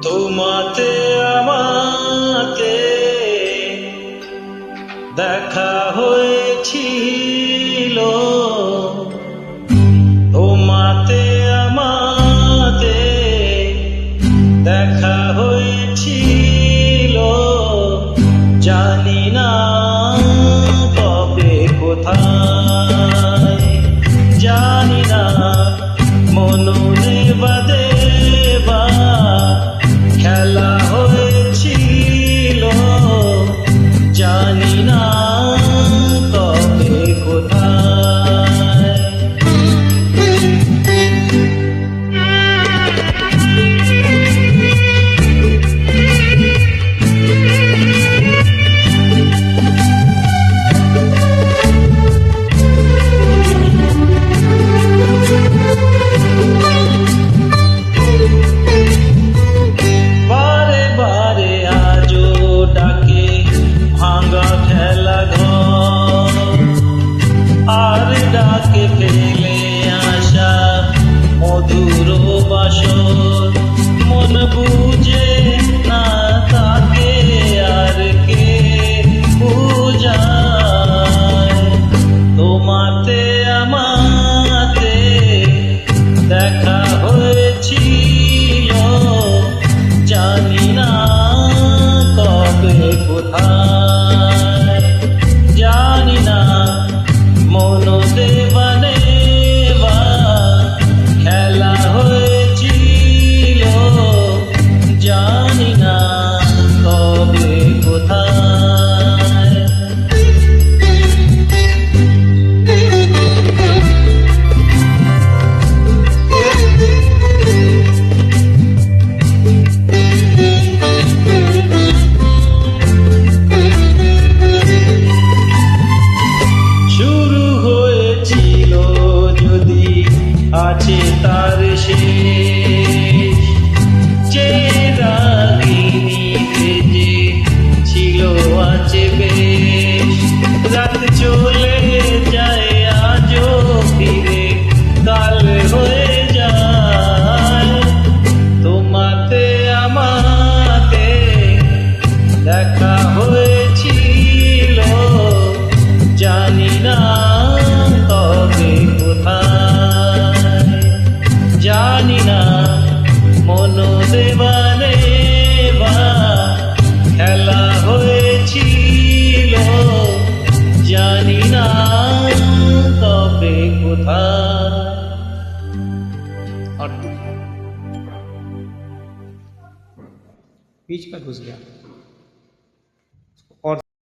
তোমাতে আমাতে দেখা হয়েছিল, তোমাতে আমাতে দেখা হয়েছিল, জানি না তবে কোথায়, জানি না মননে বাদে বা খেলা হয়েছিল, জানি না তবে কোথায়। বারে বারে আজও ডাকে ভাঙা খেলা ঘর, আর ডাকে ফেলে আসা মধুর বাসর, মন বুঝে না তাকে আর কে বুঝায়। তোমাতে আমাতে দেখা হয়েছিল, জানি না কবে কোথায়, জানি না মন দেবানে বা খেলা হয়েছিল, জানি না কবে কোথায়। শুরু হয়েছিল যদি আছে তার শেষ, যে রাগিনীতে যে ছিল আছে বেশ, রাত চলে যায় আজও ফিরে কাল হয়ে যায়। তোমাতে আমাতে দেখা হয়েছিল, জানি না তবে কোথায়, জানি না মন দেবানে বা খেলা হয়েছিল, জানি না তবে কোথায়। और बीच में घुस गया।